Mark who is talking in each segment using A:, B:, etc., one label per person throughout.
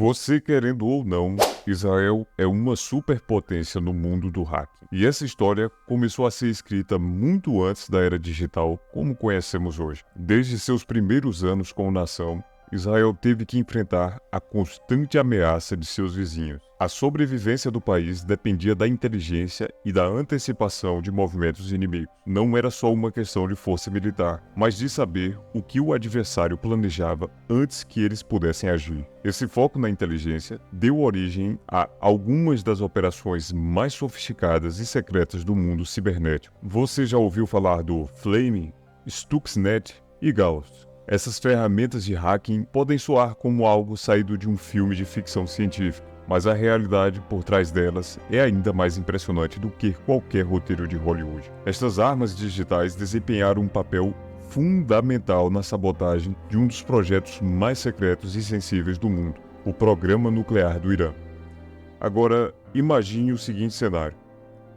A: Você querendo ou não, Israel é uma superpotência no mundo do hacking. E essa história começou a ser escrita muito antes da era digital, como conhecemos hoje. Desde seus primeiros anos como nação, Israel teve que enfrentar a constante ameaça de seus vizinhos. A sobrevivência do país dependia da inteligência e da antecipação de movimentos inimigos. Não era só uma questão de força militar, mas de saber o que o adversário planejava antes que eles pudessem agir. Esse foco na inteligência deu origem a algumas das operações mais sofisticadas e secretas do mundo cibernético. Você já ouviu falar do Flaming, Stuxnet e Gauss? Essas ferramentas de hacking podem soar como algo saído de um filme de ficção científica, mas a realidade por trás delas é ainda mais impressionante do que qualquer roteiro de Hollywood. Estas armas digitais desempenharam um papel fundamental na sabotagem de um dos projetos mais secretos e sensíveis do mundo, o programa nuclear do Irã. Agora, imagine o seguinte cenário.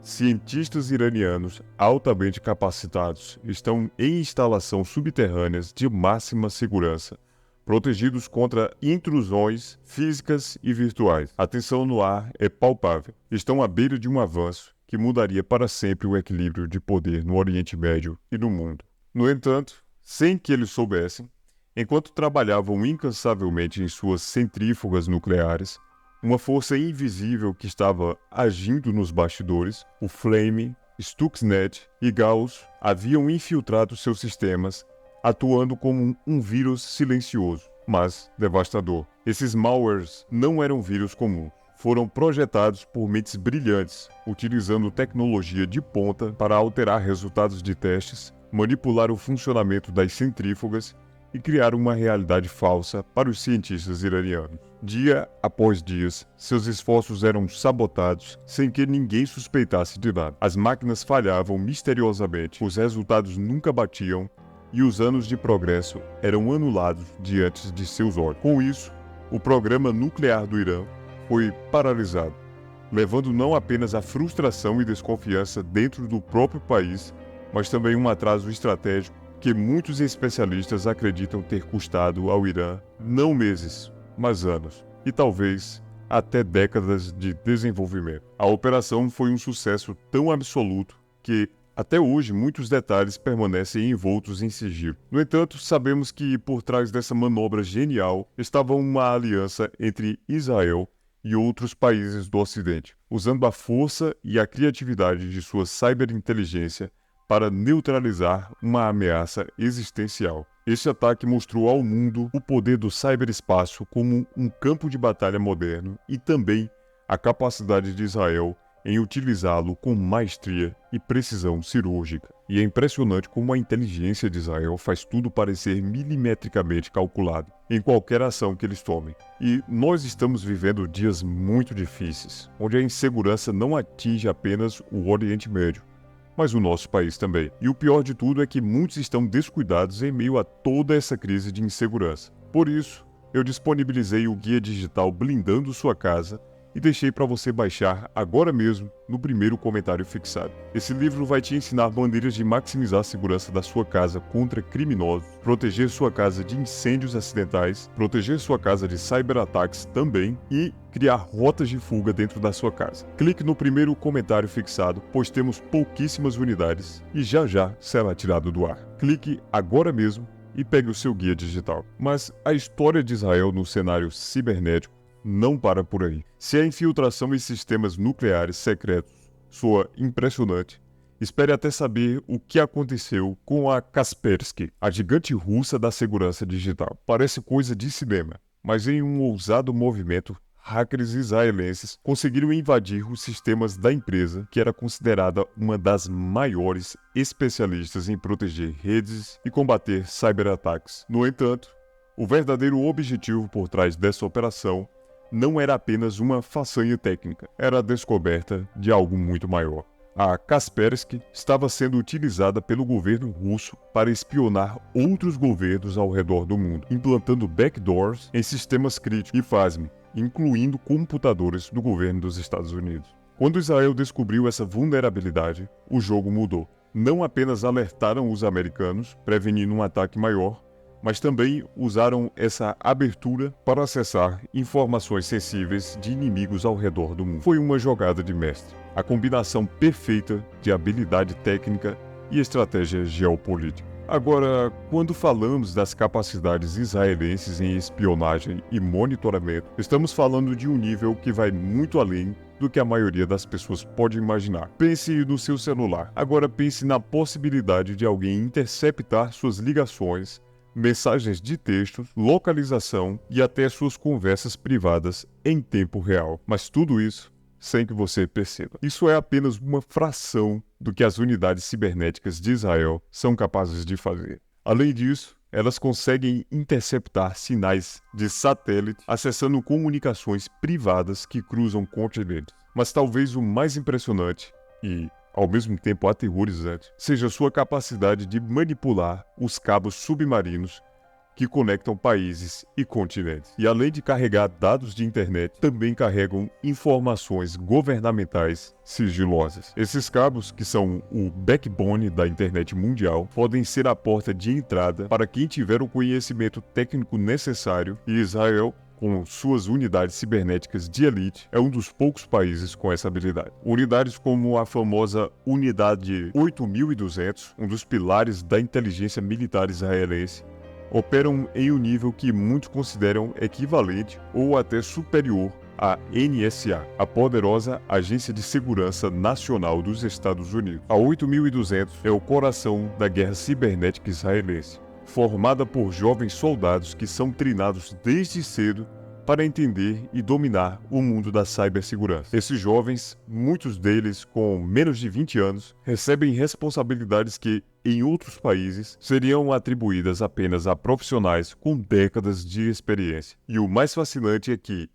A: Cientistas iranianos altamente capacitados estão em instalações subterrâneas de máxima segurança, protegidos contra intrusões físicas e virtuais. A tensão no ar é palpável. Estão à beira de um avanço que mudaria para sempre o equilíbrio de poder no Oriente Médio e no mundo. No entanto, sem que eles soubessem, enquanto trabalhavam incansavelmente em suas centrífugas nucleares, uma força invisível que estava agindo nos bastidores, o Flaming, Stuxnet e Gauss haviam infiltrado seus sistemas, atuando como um vírus silencioso, mas devastador. Esses malwares não eram vírus comuns. Foram projetados por mentes brilhantes, utilizando tecnologia de ponta para alterar resultados de testes, manipular o funcionamento das centrífugas e criar uma realidade falsa para os cientistas iranianos. Dia após dia, seus esforços eram sabotados sem que ninguém suspeitasse de nada. As máquinas falhavam misteriosamente, os resultados nunca batiam e os anos de progresso eram anulados diante de seus olhos. Com isso, o programa nuclear do Irã foi paralisado, levando não apenas à frustração e desconfiança dentro do próprio país, mas também um atraso estratégico que muitos especialistas acreditam ter custado ao Irã não meses, mas anos, e talvez até décadas de desenvolvimento. A operação foi um sucesso tão absoluto que, até hoje, muitos detalhes permanecem envoltos em sigilo. No entanto, sabemos que por trás dessa manobra genial estava uma aliança entre Israel e outros países do Ocidente, usando a força e a criatividade de sua cyberinteligência para neutralizar uma ameaça existencial. Este ataque mostrou ao mundo o poder do ciberespaço como um campo de batalha moderno e também a capacidade de Israel em utilizá-lo com maestria e precisão cirúrgica. E é impressionante como a inteligência de Israel faz tudo parecer milimetricamente calculado em qualquer ação que eles tomem. E nós estamos vivendo dias muito difíceis, onde a insegurança não atinge apenas o Oriente Médio, mas o nosso país também. E o pior de tudo é que muitos estão descuidados em meio a toda essa crise de insegurança. Por isso, eu disponibilizei o guia digital Blindando Sua Casa e deixei para você baixar agora mesmo no primeiro comentário fixado. Esse livro vai te ensinar maneiras de maximizar a segurança da sua casa contra criminosos, proteger sua casa de incêndios acidentais, proteger sua casa de cyberataques também e criar rotas de fuga dentro da sua casa. Clique no primeiro comentário fixado, pois temos pouquíssimas unidades e já será tirado do ar. Clique agora mesmo e pegue o seu guia digital. Mas a história de Israel no cenário cibernético não para por aí. Se a infiltração em sistemas nucleares secretos soa impressionante, espere até saber o que aconteceu com a Kaspersky, a gigante russa da segurança digital. Parece coisa de cinema, mas em um ousado movimento, hackers israelenses conseguiram invadir os sistemas da empresa, que era considerada uma das maiores especialistas em proteger redes e combater cyberataques. No entanto, o verdadeiro objetivo por trás dessa operação não era apenas uma façanha técnica, era a descoberta de algo muito maior. A Kaspersky estava sendo utilizada pelo governo russo para espionar outros governos ao redor do mundo, implantando backdoors em sistemas críticos e, pasme, incluindo computadores do governo dos Estados Unidos. Quando Israel descobriu essa vulnerabilidade, o jogo mudou. Não apenas alertaram os americanos, prevenindo um ataque maior, mas também usaram essa abertura para acessar informações sensíveis de inimigos ao redor do mundo. Foi uma jogada de mestre, a combinação perfeita de habilidade técnica e estratégia geopolítica. Agora, quando falamos das capacidades israelenses em espionagem e monitoramento, estamos falando de um nível que vai muito além do que a maioria das pessoas pode imaginar. Pense no seu celular. Agora pense na possibilidade de alguém interceptar suas ligações, mensagens de texto, localização e até suas conversas privadas em tempo real. Mas tudo isso sem que você perceba. Isso é apenas uma fração do que as unidades cibernéticas de Israel são capazes de fazer. Além disso, elas conseguem interceptar sinais de satélite acessando comunicações privadas que cruzam continentes. Mas talvez o mais impressionante e, ao mesmo tempo, aterrorizante, seja sua capacidade de manipular os cabos submarinos que conectam países e continentes. E além de carregar dados de internet, também carregam informações governamentais sigilosas. Esses cabos, que são o backbone da internet mundial, podem ser a porta de entrada para quem tiver o conhecimento técnico necessário, e Israel, com suas unidades cibernéticas de elite, é um dos poucos países com essa habilidade. Unidades como a famosa Unidade 8200, um dos pilares da inteligência militar israelense, operam em um nível que muitos consideram equivalente ou até superior à NSA, a poderosa Agência de Segurança Nacional dos Estados Unidos. A 8200 é o coração da guerra cibernética israelense, formada por jovens soldados que são treinados desde cedo para entender e dominar o mundo da cibersegurança. Esses jovens, muitos deles com menos de 20 anos, recebem responsabilidades que, em outros países, seriam atribuídas apenas a profissionais com décadas de experiência. E o mais fascinante é que,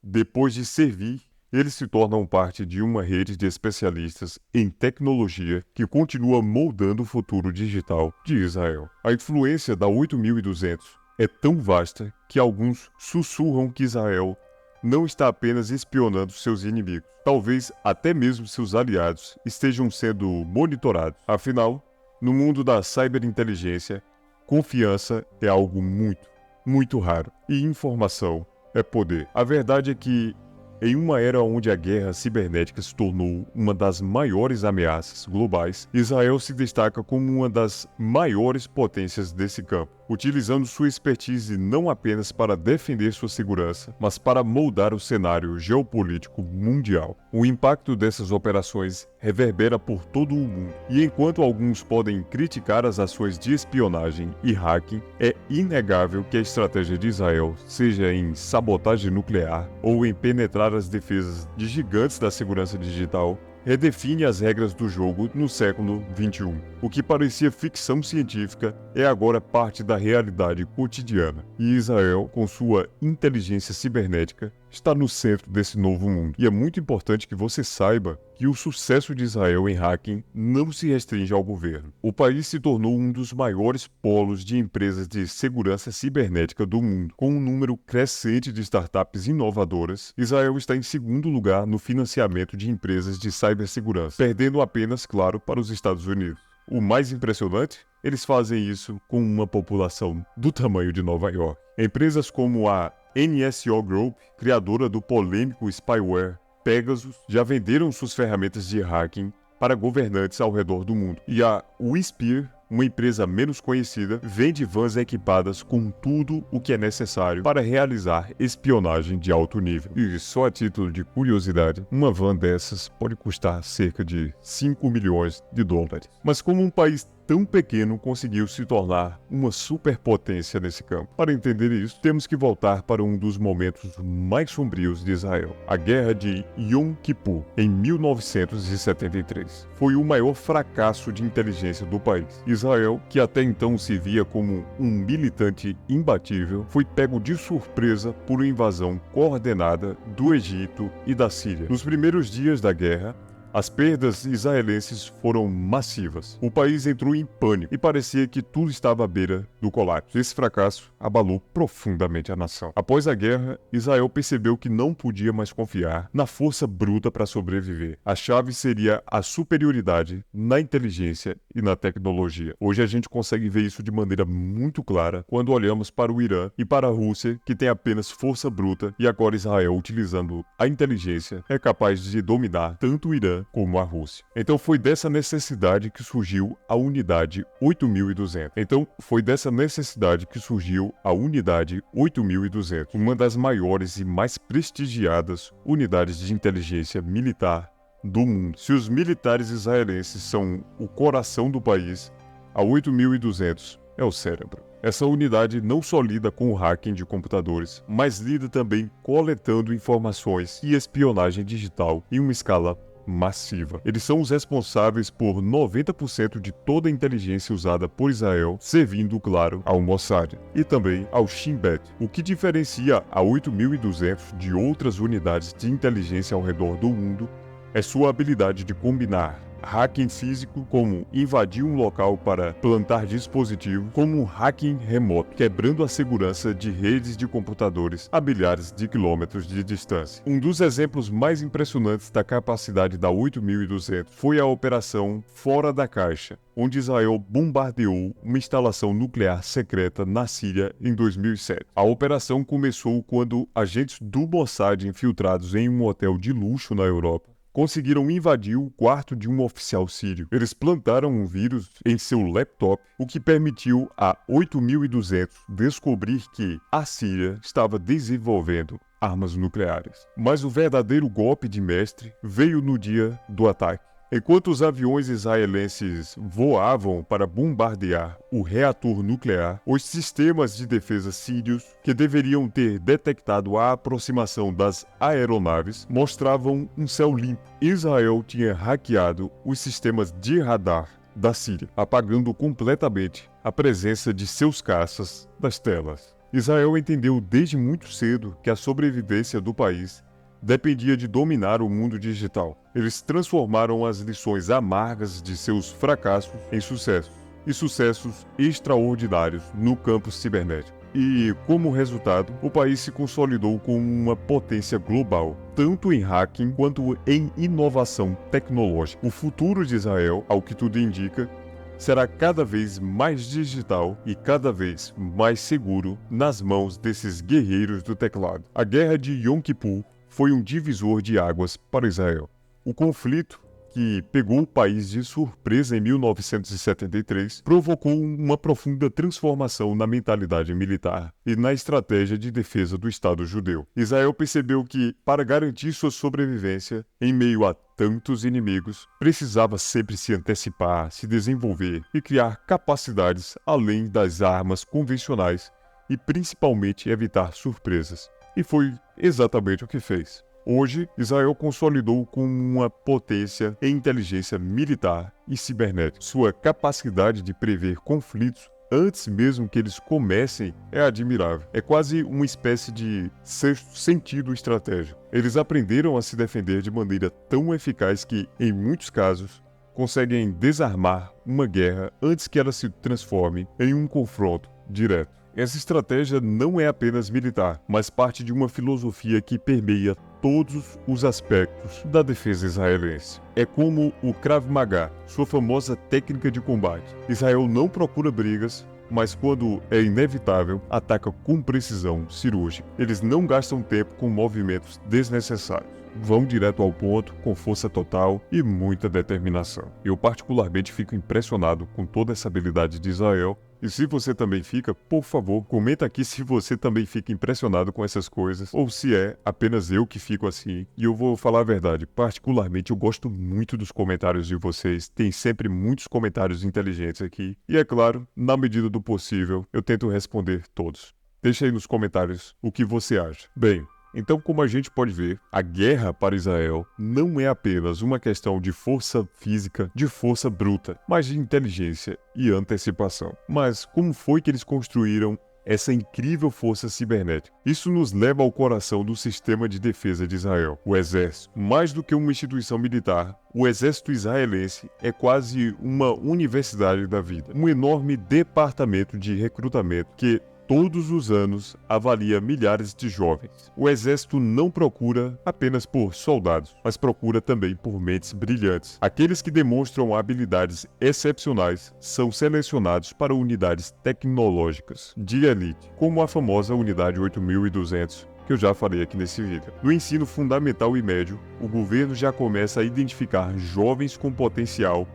A: depois de servir, eles se tornam parte de uma rede de especialistas em tecnologia que continua moldando o futuro digital de Israel. A influência da 8200 é tão vasta que alguns sussurram que Israel não está apenas espionando seus inimigos. Talvez até mesmo seus aliados estejam sendo monitorados. Afinal, no mundo da ciberinteligência, confiança é algo muito raro. E informação é poder. A verdade é que, em uma era onde a guerra cibernética se tornou uma das maiores ameaças globais, Israel se destaca como uma das maiores potências desse campo, utilizando sua expertise não apenas para defender sua segurança, mas para moldar o cenário geopolítico mundial. O impacto dessas operações reverbera por todo o mundo, e enquanto alguns podem criticar as ações de espionagem e hacking, é inegável que a estratégia de Israel, seja em sabotagem nuclear ou em penetrar as defesas de gigantes da segurança digital, redefine as regras do jogo no século XXI. O que parecia ficção científica é agora parte da realidade cotidiana. E Israel, com sua inteligência cibernética, está no centro desse novo mundo. E é muito importante que você saiba que o sucesso de Israel em hacking não se restringe ao governo. O país se tornou um dos maiores polos de empresas de segurança cibernética do mundo. Com um número crescente de startups inovadoras, Israel está em segundo lugar no financiamento de empresas de cibersegurança, perdendo apenas, claro, para os Estados Unidos. O mais impressionante? Eles fazem isso com uma população do tamanho de Nova York. Empresas como a NSO Group, criadora do polêmico spyware Pegasus, já venderam suas ferramentas de hacking para governantes ao redor do mundo. E a Wisphere, uma empresa menos conhecida, vende vans equipadas com tudo o que é necessário para realizar espionagem de alto nível. E só a título de curiosidade, uma van dessas pode custar cerca de 5 milhões de dólares. Mas como um país tão pequeno conseguiu se tornar uma superpotência nesse campo? Para entender isso, temos que voltar para um dos momentos mais sombrios de Israel, a Guerra de Yom Kippur, em 1973. Foi o maior fracasso de inteligência do país. Israel, que até então se via como um militante imbatível, foi pego de surpresa por uma invasão coordenada do Egito e da Síria. Nos primeiros dias da guerra, As perdas israelenses foram massivas. O país entrou em pânico e parecia que tudo estava à beira do colapso. Esse fracasso abalou profundamente a nação. Após a guerra, Israel percebeu que não podia mais confiar na força bruta para sobreviver. A chave seria a superioridade na inteligência e na tecnologia. Hoje a gente consegue ver isso de maneira muito clara quando olhamos para o Irã e para a Rússia, que tem apenas força bruta, e agora Israel, utilizando a inteligência, é capaz de dominar tanto o Irã como a Rússia. Então foi dessa necessidade que surgiu a Unidade 8200. Uma das maiores e mais prestigiadas unidades de inteligência militar do mundo. Se os militares israelenses são o coração do país, a 8200 é o cérebro. Essa unidade não só lida com o hacking de computadores, mas lida também coletando informações e espionagem digital em uma escala massiva. Eles são os responsáveis por 90% de toda a inteligência usada por Israel, servindo, claro, ao Mossad e também ao Shin Bet. O que diferencia a 8200 de outras unidades de inteligência ao redor do mundo é sua habilidade de combinar hacking físico, como invadir um local para plantar dispositivos, como um hacking remoto, quebrando a segurança de redes de computadores a milhares de quilômetros de distância. Um dos exemplos mais impressionantes da capacidade da 8200 foi a Operação Fora da Caixa, onde Israel bombardeou uma instalação nuclear secreta na Síria em 2007. A operação começou quando agentes do Mossad infiltrados em um hotel de luxo na Europa conseguiram invadir o quarto de um oficial sírio. Eles plantaram um vírus em seu laptop, o que permitiu a 8200 descobrir que a Síria estava desenvolvendo armas nucleares. Mas o verdadeiro golpe de mestre veio no dia do ataque. Enquanto os aviões israelenses voavam para bombardear o reator nuclear, os sistemas de defesa sírios, que deveriam ter detectado a aproximação das aeronaves, mostravam um céu limpo. Israel tinha hackeado os sistemas de radar da Síria, apagando completamente a presença de seus caças das telas. Israel entendeu desde muito cedo que a sobrevivência do país dependia de dominar o mundo digital. Eles transformaram as lições amargas de seus fracassos em sucessos, e sucessos extraordinários no campo cibernético. E, como resultado, o país se consolidou como uma potência global, tanto em hacking quanto em inovação tecnológica. O futuro de Israel, ao que tudo indica, será cada vez mais digital e cada vez mais seguro nas mãos desses guerreiros do teclado. A Guerra de Yom Kippur foi um divisor de águas para Israel. O conflito, que pegou o país de surpresa em 1973, provocou uma profunda transformação na mentalidade militar e na estratégia de defesa do Estado judeu. Israel percebeu que, para garantir sua sobrevivência em meio a tantos inimigos, precisava sempre se antecipar, se desenvolver e criar capacidades além das armas convencionais e principalmente evitar surpresas. E foi exatamente o que fez. Hoje, Israel consolidou como uma potência em inteligência militar e cibernética. Sua capacidade de prever conflitos antes mesmo que eles comecem é admirável. É quase uma espécie de sexto sentido estratégico. Eles aprenderam a se defender de maneira tão eficaz que, em muitos casos, conseguem desarmar uma guerra antes que ela se transforme em um confronto direto. Essa estratégia não é apenas militar, mas parte de uma filosofia que permeia todos os aspectos da defesa israelense. É como o Krav Maga, sua famosa técnica de combate. Israel não procura brigas, mas quando é inevitável, ataca com precisão cirúrgica. Eles não gastam tempo com movimentos desnecessários. Vão direto ao ponto, com força total e muita determinação. Eu particularmente fico impressionado com toda essa habilidade de Israel. E se você também fica, por favor, comenta aqui se você também fica impressionado com essas coisas, ou se é apenas eu que fico assim. E eu vou falar a verdade, particularmente eu gosto muito dos comentários de vocês, tem sempre muitos comentários inteligentes aqui. E é claro, na medida do possível, eu tento responder todos. Deixa aí nos comentários o que você acha. Bem, então, como a gente pode ver, a guerra para Israel não é apenas uma questão de força física, de força bruta, mas de inteligência e antecipação. Mas como foi que eles construíram essa incrível força cibernética. Isso nos leva ao coração do sistema de defesa de Israel, o Exército. Mais do que uma instituição militar, o Exército israelense é quase uma universidade da vida, um enorme departamento de recrutamento que todos os anos avalia milhares de jovens. O Exército não procura apenas por soldados, mas procura também por mentes brilhantes. Aqueles que demonstram habilidades excepcionais são selecionados para unidades tecnológicas de elite, como a famosa Unidade 8200, que eu já falei aqui nesse vídeo. No ensino fundamental e médio, o governo já começa a identificar jovens com potencial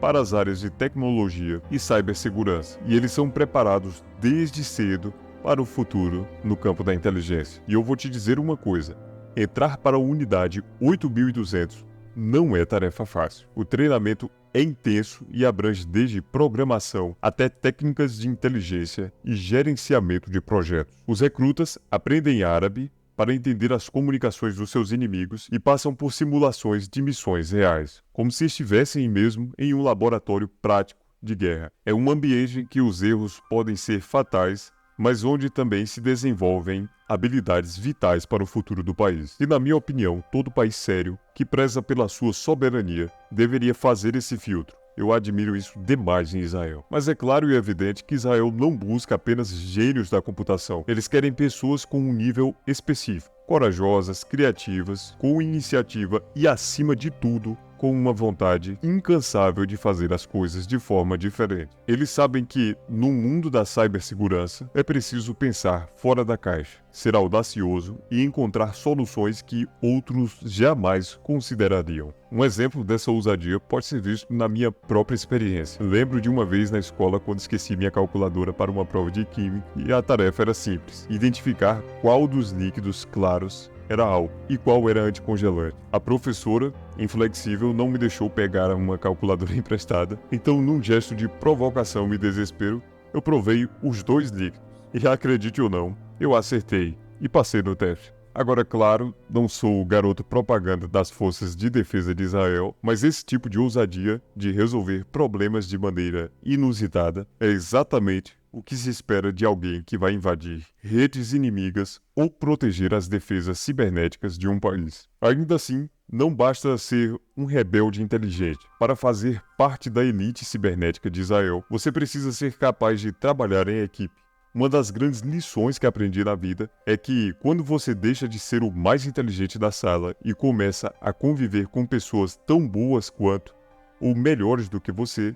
A: para as áreas de tecnologia e cibersegurança, e eles são preparados desde cedo para o futuro no campo da inteligência. E eu vou te dizer uma coisa, entrar para a unidade 8200 não é tarefa fácil. O treinamento é intenso e abrange desde programação até técnicas de inteligência e gerenciamento de projetos. Os recrutas aprendem árabe para entender as comunicações dos seus inimigos e passam por simulações de missões reais, como se estivessem mesmo em um laboratório prático de guerra. É um ambiente em que os erros podem ser fatais, mas onde também se desenvolvem habilidades vitais para o futuro do país. E na minha opinião, todo país sério, que preza pela sua soberania, deveria fazer esse filtro. Eu admiro isso demais em Israel. Mas é claro e evidente que Israel não busca apenas gênios da computação. Eles querem pessoas com um nível específico, corajosas, criativas, com iniciativa e, acima de tudo, com uma vontade incansável de fazer as coisas de forma diferente. Eles sabem que, no mundo da cibersegurança, é preciso pensar fora da caixa, ser audacioso e encontrar soluções que outros jamais considerariam. Um exemplo dessa ousadia pode ser visto na minha própria experiência. Lembro de uma vez na escola quando esqueci minha calculadora para uma prova de química e a tarefa era simples: identificar qual dos líquidos claros era álcool e qual era anticongelante. A professora, inflexível, não me deixou pegar uma calculadora emprestada, então num gesto de provocação e desespero, eu provei os dois líquidos. E acredite ou não, eu acertei e passei no teste. Agora, claro, não sou o garoto propaganda das forças de defesa de Israel, mas esse tipo de ousadia de resolver problemas de maneira inusitada é exatamente o que se espera de alguém que vai invadir redes inimigas ou proteger as defesas cibernéticas de um país. Ainda assim, não basta ser um rebelde inteligente. Para fazer parte da elite cibernética de Israel, você precisa ser capaz de trabalhar em equipe. Uma das grandes lições que aprendi na vida é que, quando você deixa de ser o mais inteligente da sala e começa a conviver com pessoas tão boas quanto, ou melhores do que você,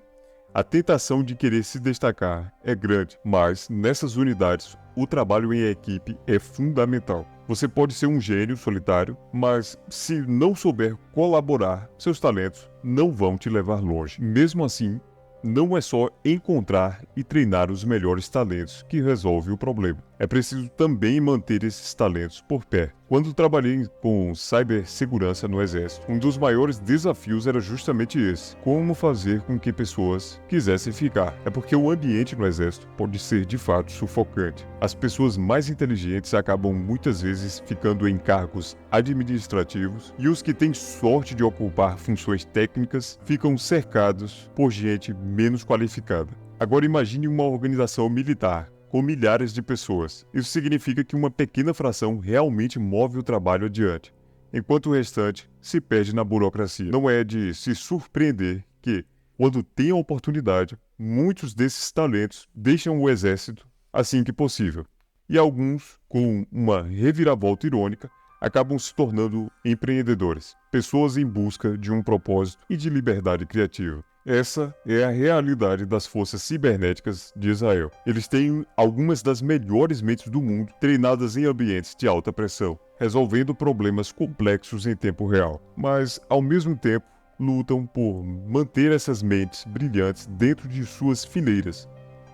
A: a tentação de querer se destacar é grande, mas nessas unidades o trabalho em equipe é fundamental. Você pode ser um gênio solitário, mas se não souber colaborar, seus talentos não vão te levar longe. Mesmo assim, não é só encontrar e treinar os melhores talentos que resolve o problema. É preciso também manter esses talentos por pé. Quando trabalhei com cibersegurança no Exército, um dos maiores desafios era justamente esse: como fazer com que pessoas quisessem ficar. É porque o ambiente no Exército pode ser de fato sufocante. As pessoas mais inteligentes acabam muitas vezes ficando em cargos administrativos e os que têm sorte de ocupar funções técnicas ficam cercados por gente menos qualificada. Agora imagine uma organização militar com milhares de pessoas. Isso significa que uma pequena fração realmente move o trabalho adiante, enquanto o restante se perde na burocracia. Não é de se surpreender que, quando tem a oportunidade, muitos desses talentos deixam o exército assim que possível. E alguns, com uma reviravolta irônica, acabam se tornando empreendedores, pessoas em busca de um propósito e de liberdade criativa. Essa é a realidade das forças cibernéticas de Israel. Eles têm algumas das melhores mentes do mundo treinadas em ambientes de alta pressão, resolvendo problemas complexos em tempo real. Mas, ao mesmo tempo, lutam por manter essas mentes brilhantes dentro de suas fileiras,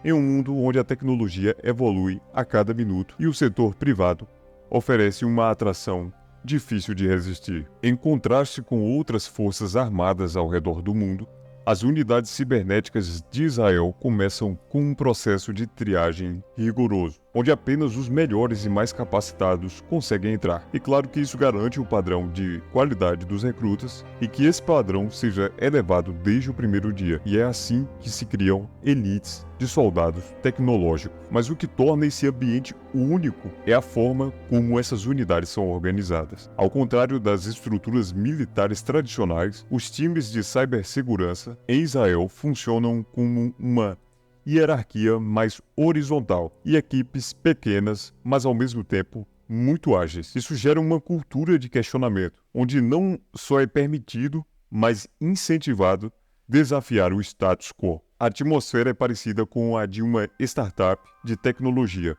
A: em um mundo onde a tecnologia evolui a cada minuto e o setor privado oferece uma atração difícil de resistir. Em contraste com outras forças armadas ao redor do mundo, as unidades cibernéticas de Israel começam com um processo de triagem rigoroso. onde apenas os melhores e mais capacitados conseguem entrar. E claro que isso garante o padrão de qualidade dos recrutas e que esse padrão seja elevado desde o primeiro dia. E é assim que se criam elites de soldados tecnológicos. Mas o que torna esse ambiente único é a forma como essas unidades são organizadas. Ao contrário das estruturas militares tradicionais, os times de cibersegurança em Israel funcionam como uma hierarquia mais horizontal e equipes pequenas, mas ao mesmo tempo muito ágeis. Isso gera uma cultura de questionamento, onde não só é permitido, mas incentivado desafiar o status quo. A atmosfera é parecida com a de uma startup de tecnologia,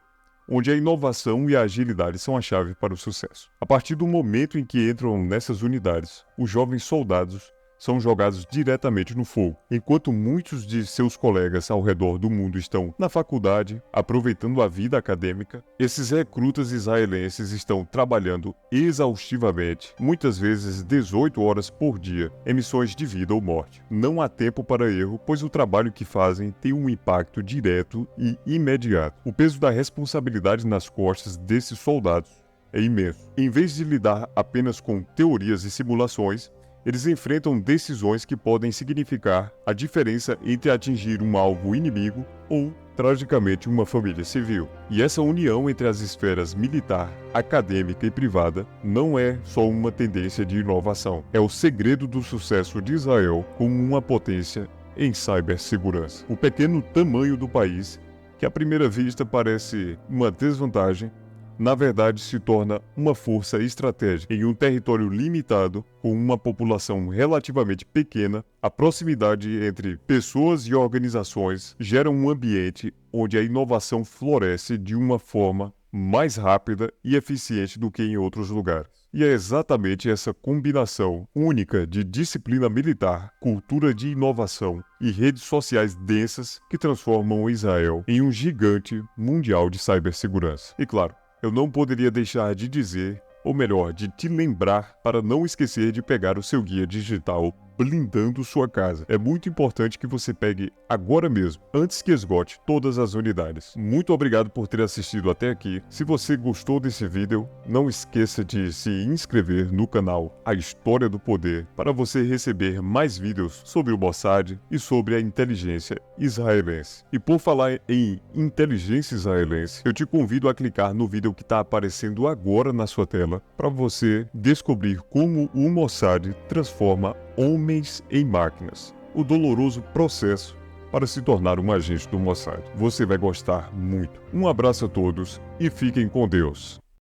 A: onde a inovação e a agilidade são a chave para o sucesso. A partir do momento em que entram nessas unidades, os jovens soldados são jogados diretamente no fogo, enquanto muitos de seus colegas ao redor do mundo estão na faculdade, aproveitando a vida acadêmica. Esses recrutas israelenses estão trabalhando exaustivamente, muitas vezes 18 horas por dia, em missões de vida ou morte. Não há tempo para erro, pois o trabalho que fazem tem um impacto direto e imediato. O peso da responsabilidade nas costas desses soldados é imenso. Em vez de lidar apenas com teorias e simulações, eles enfrentam decisões que podem significar a diferença entre atingir um alvo inimigo ou, tragicamente, uma família civil. E essa união entre as esferas militar, acadêmica e privada não é só uma tendência de inovação. É o segredo do sucesso de Israel como uma potência em cibersegurança. O pequeno tamanho do país, que à primeira vista parece uma desvantagem, na verdade se torna uma força estratégica. Em um território limitado, com uma população relativamente pequena, a proximidade entre pessoas e organizações gera um ambiente onde a inovação floresce de uma forma mais rápida e eficiente do que em outros lugares. E é exatamente essa combinação única de disciplina militar, cultura de inovação e redes sociais densas que transformam Israel em um gigante mundial de cibersegurança. E claro, eu não poderia deixar de dizer, ou melhor, de te lembrar para não esquecer de pegar o seu guia digital Blindando Sua Casa. É muito importante que você pegue agora mesmo, antes que esgote todas as unidades. Muito obrigado por ter assistido até aqui. Se você gostou desse vídeo, não esqueça de se inscrever no canal A História do Poder para você receber mais vídeos sobre o Mossad e sobre a inteligência israelense. E por falar em inteligência israelense, eu te convido a clicar no vídeo que está aparecendo agora na sua tela para você descobrir como o Mossad transforma homens em máquinas. O doloroso processo para se tornar um agente do Mossad. Você vai gostar muito. Um abraço a todos e fiquem com Deus.